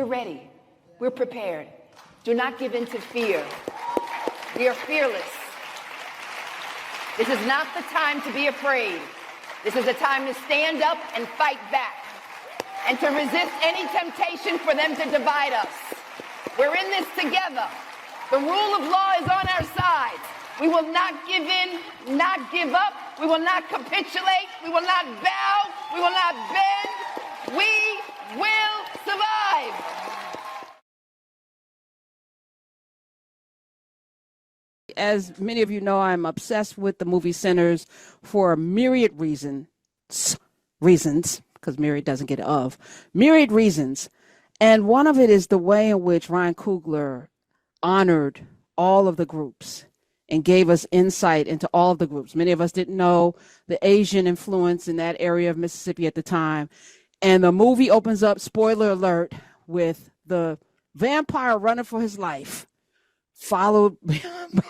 ready. We're prepared. Do not give in to fear. We are fearless. This is not the time to be afraid. This is a time to stand up and fight back and to resist any temptation for them to divide us. We're in this together. The rule of law is on our side. We will not give in, not give up. We will not capitulate. We will not bow. We will not bend. We will survive. As many of you know, I'm obsessed with the movie Sinners for a myriad reasons, because myriad doesn't get myriad reasons. And one of it is the way in which Ryan Coogler honored all of the groups and gave us insight into all of the groups. Many of us didn't know the Asian influence in that area of Mississippi at the time. And the movie opens up, spoiler alert, with the vampire running for his life, followed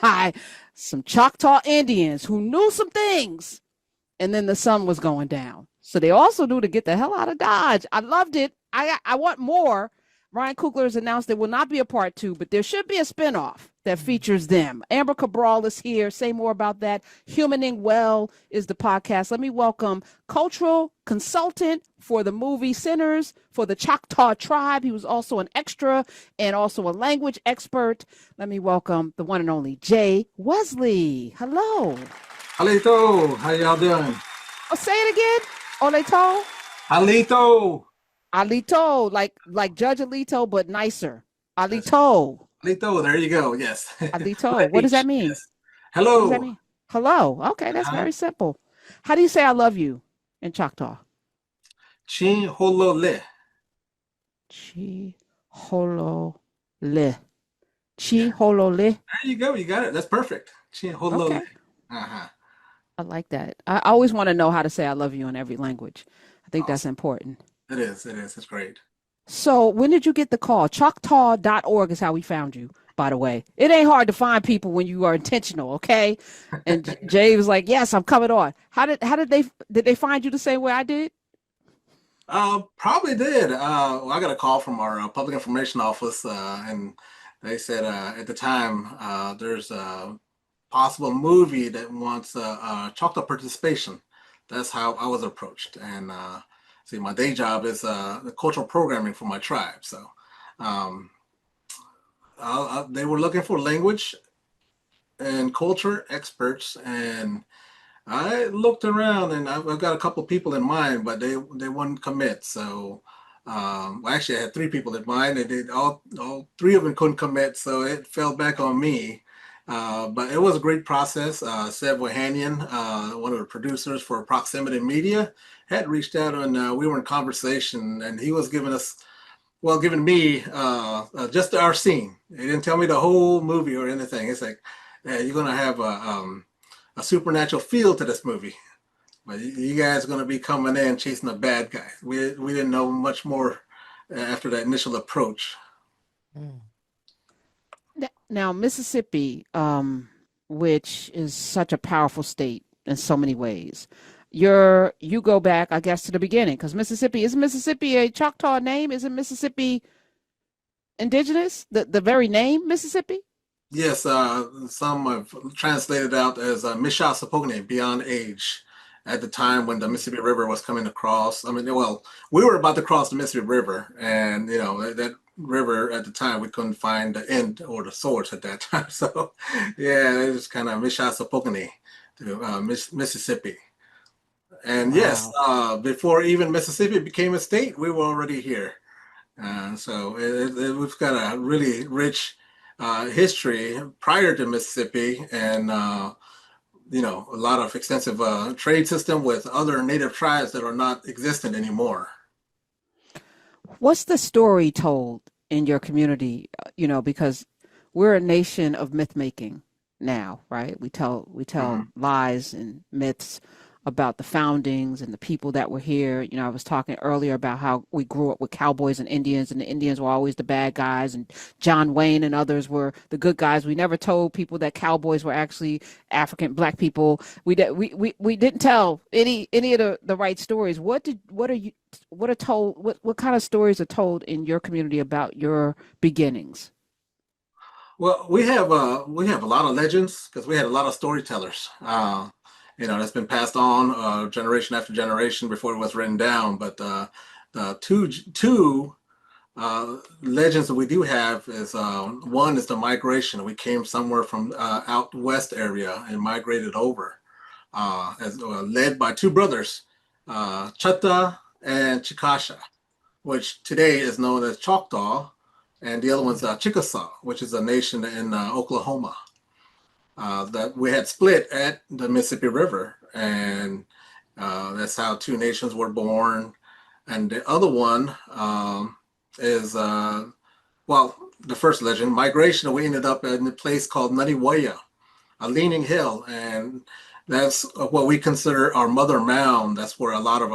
by some Choctaw Indians who knew some things. And then the sun was going down. So they also knew to get the hell out of Dodge. I loved it. I want more. Ryan Coogler has announced there will not be a part 2, but there should be a spinoff that features them. Amber Cabral is here. Say more about that. Humaning Well is the podcast. Let me welcome cultural consultant for the movie Sinners for the Choctaw tribe. He was also an extra and also a language expert. Let me welcome the one and only Jay Wesley. Hello. Halito, how y'all doing? Oh, say it again. Oleto. Halito. Alito, like Judge Alito, but nicer. Alito. Alito, there you go. Yes. Alito. What does that mean? Yes. Hello. What does that mean? Hello. Okay, that's very simple. How do you say I love you in Choctaw? Chi holole. Chi holole. Chi holole. There you go. You got it. That's perfect. Chi holole. Okay. I like that. I always want to know how to say I love you in every language. I think that's important. It is. It's great. So when did you get the call? Choctaw.org is how we found you, by the way. It ain't hard to find people when you are intentional, okay? And Jay was like, yes, I'm coming on. How did they find you the same way I did? Probably did. I got a call from our public information office, and they said at the time there's a possible movie that wants Choctaw participation. That's how I was approached. And see, my day job is the cultural programming for my tribe. So they were looking for language and culture experts, and I looked around, and I've got a couple of people in mind, but they wouldn't commit. So actually, I had 3 people in mind. They did all 3 of them couldn't commit, so it fell back on me. But it was a great process. Seb Wahanian, one of the producers for Proximity Media, had reached out, and we were in conversation, and he was giving me just our scene. He didn't tell me the whole movie or anything. It's like, you're going to have a supernatural feel to this movie, but you guys are going to be coming in chasing a bad guy. We didn't know much more after that initial approach. Now, Mississippi, which is such a powerful state in so many ways, you go back, I guess, to the beginning, because Mississippi, isn't Mississippi a Choctaw name? Isn't Mississippi indigenous? The very name Mississippi? Yes, some have translated out as Mishasapogone, beyond age, at the time when the Mississippi River was coming across. I mean, well, we were about to cross the Mississippi River, and that river at the time, we couldn't find the end or the source at that time. So, yeah, it was kind of Mishasapogone to Mississippi. And wow. Yes, before even Mississippi became a state, we were already here. So we've got a really rich history prior to Mississippi, and a lot of extensive trade system with other native tribes that are not existent anymore. What's the story told in your community? Because we're a nation of myth making now, right? We tell lies and myths about the foundings and the people that were here. You know, I was talking earlier about how we grew up with cowboys and the Indians were always the bad guys, and John Wayne and others were the good guys. We never told people that cowboys were actually African black people. We didn't tell any of the right stories. What kind of stories are told in your community about your beginnings? Well, we have a lot of legends because we had a lot of storytellers. That's been passed on generation after generation before it was written down. But the two legends that we do have is one is the migration. We came somewhere from out west area and migrated over, as led by two brothers, Choctaw and Chickasaw, which today is known as Choctaw, and the other one's Chickasaw, which is a nation in Oklahoma. That we had split at the Mississippi River, and that's how two nations were born. And the other one is, the first legend, migration. We ended up in a place called Naniwaya, a leaning hill, and that's what we consider our mother mound. That's where a lot of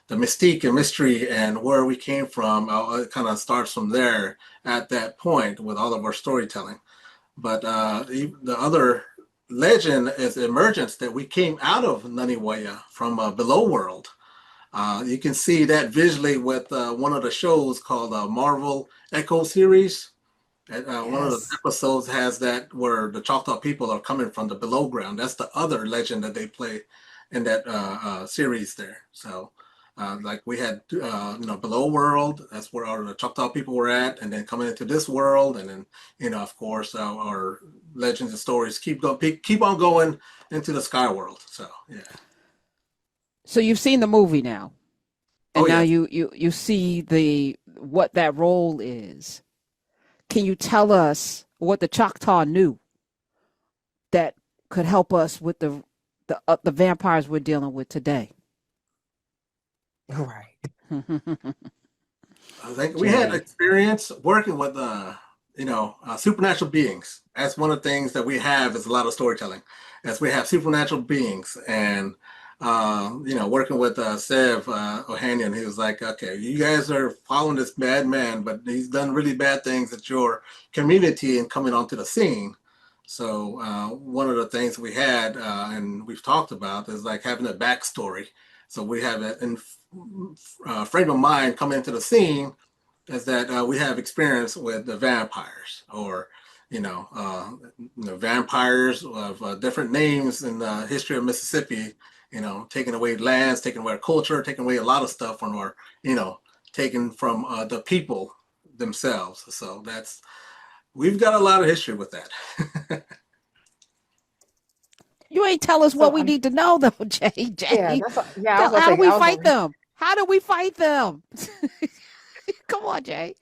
the mystique and mystery and where we came from, it kind of starts from there at that point with all of our storytelling. But the other legend is emergence, that we came out of Naniwaya from a below world. You can see that visually with one of the shows called Marvel Echo series. One of the Yes. episodes has that where the Choctaw people are coming from the below ground. That's the other legend that they play in that series there. So, like we had, below world. That's where the Choctaw people were at, and then coming into this world, and then of course, our legends and stories keep on going into the sky world. So, yeah. So you've seen the movie now, Oh and now yes. you see what that role is. Can you tell us what the Choctaw knew that could help us with the vampires we're dealing with today? Right. I think we had Jay. experience working with, supernatural beings. That's one of the things that we have is a lot of storytelling, as we have supernatural beings, and working with Sev Ohanian, he was like, okay, you guys are following this bad man, but he's done really bad things at your community and coming onto the scene. So one of the things we had and we've talked about is like having a backstory. So we have it in frame of mind coming into the scene, is that we have experience with the vampires, or vampires of different names in the history of Mississippi. Taking away lands, taking away our culture, taking away a lot of stuff from our, taken from the people themselves. So we've got a lot of history with that. You ain't tell us what So we need to know though, Jay. yeah, Jay, I was gonna how do say we I was fight gonna them? How do we fight them? Come on, Jay.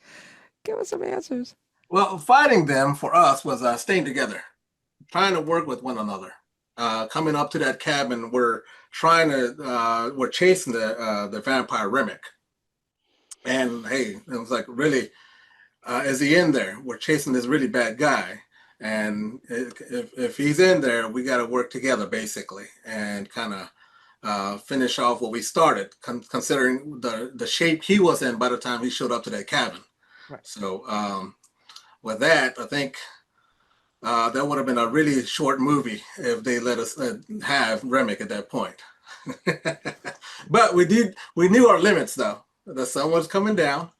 Give us some answers. Well, fighting them for us was staying together, trying to work with one another. Coming up to that cabin, we're chasing the vampire Remmick, and hey, it was like, really, is he in there? We're chasing this really bad guy, and if he's in there, we got to work together basically, and kind of finish off what we started, considering the shape he was in by the time he showed up to that cabin. right. So with that, I think that would have been a really short movie if they let us have Remick at that point. But we knew our limits though. The sun was coming down,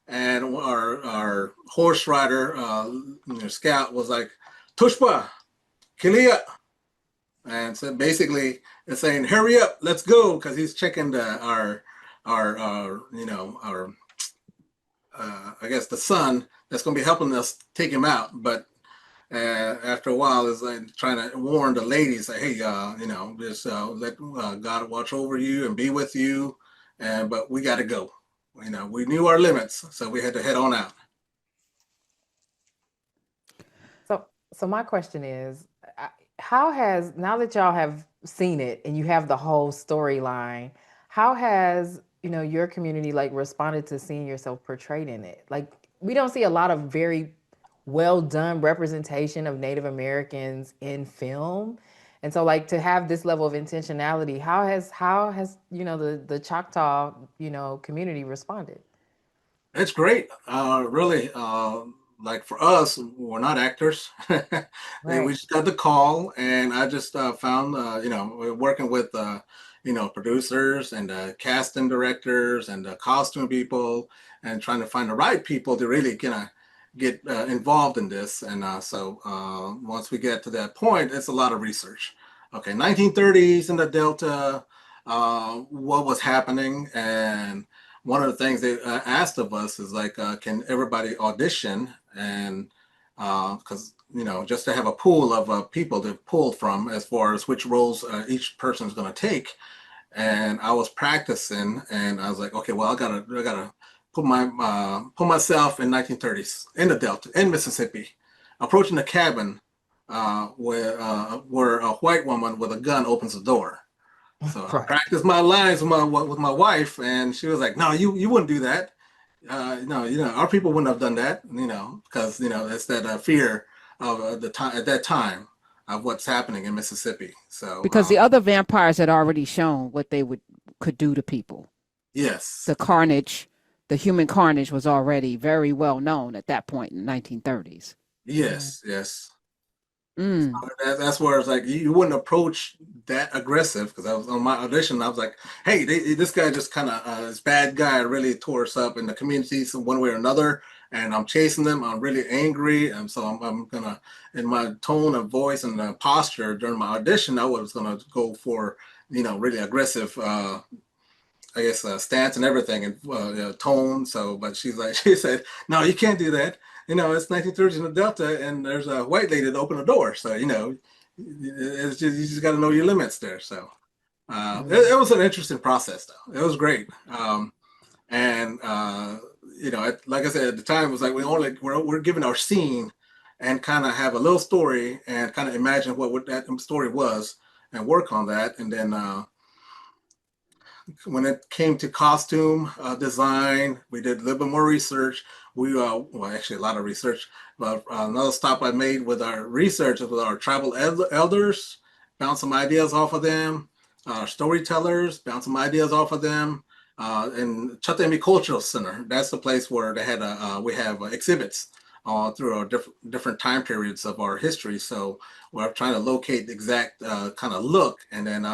and our horse rider, scout, was like, "Tushpa, Kilia," and so basically it's saying, "Hurry up, let's go," because he's checking our I guess the sun that's going to be helping us take him out. But after a while, it's like trying to warn the ladies, like, hey, just let God watch over you and be with you. But we got to go. We knew our limits, so we had to head on out. So my question is, how has, now that y'all have seen it and you have the whole storyline, how has your community like responded to seeing yourself portrayed in it? Like, we don't see a lot of very well done representation of Native Americans in film. And so like to have this level of intentionality, how has the Choctaw, community responded? It's great. Really, like for us, we're not actors. We Right. just got the call, and I just found, we're working with, producers and casting directors and costume people, and trying to find the right people to really kind of get involved in this. And once we get to that point, it's a lot of research. Okay, 1930s in the Delta, what was happening, and one of the things they asked of us is like, can everybody audition? And because just to have a pool of people to pull from as far as which roles each person is going to take. And I was practicing, and I was like, okay, well, I gotta put myself in 1930s in the Delta in Mississippi, approaching the cabin where a white woman with a gun opens the door. So I Right. practiced my lines with my wife, and she was like, "No, you wouldn't do that. No, our people wouldn't have done that. Because it's that fear of the time at that time of what's happening in Mississippi." So Because the other vampires had already shown what they could do to people. yes, The carnage, the human carnage was already very well known at that point in the 1930s. yes, yes. Mm. That's where it's like you wouldn't approach that aggressive, because I was on my audition. I was like, "Hey, this guy just kind of this bad guy really tore us up in the community in one way or another, and I'm chasing them. I'm really angry, and so I'm gonna, in my tone of voice and posture during my audition, I was gonna go for really aggressive, I guess, stance and everything, and tone." So, but she said, "No, you can't do that. It's 1930s in the Delta, and there's a white lady that opened the door. So, it's just, you just got to know your limits there." So, it was an interesting process, though. It was great. And like I said, at the time, it was like we're given our scene and kind of have a little story and kind of imagine what that story was and work on that, and then. When it came to costume design, we did a little bit more research. Actually, a lot of research. But another stop I made with our research is with our tribal elders, bounce some ideas off of them. Storytellers, bounce some ideas off of them. And Choctaw Cultural Center, that's the place where they had we have exhibits through our different time periods of our history. So we're trying to locate the exact kind of look, and then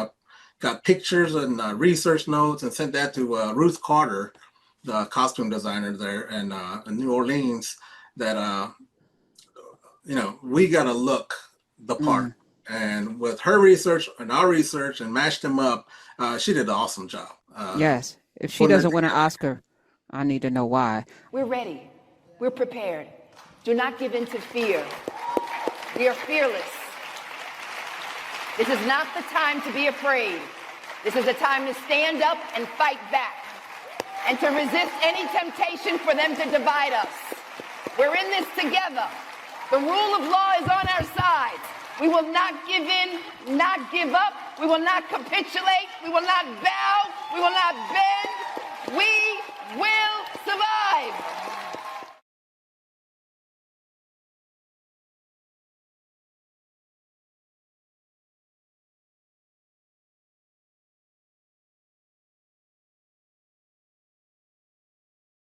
got pictures and research notes and sent that to Ruth Carter, the costume designer there in New Orleans, that we got to look the part. Mm. And with her research and our research and mashed them up, she did an awesome job. Yes. If she Putting it doesn't win an together. Oscar, I need to know why. We're ready. We're prepared. Do not give in to fear. We are fearless. This is not the time to be afraid. This is a time to stand up and fight back and to resist any temptation for them to divide us. We're in this together. The rule of law is on our side. We will not give in, not give up. We will not capitulate. We will not bow. We will not bend. We will survive.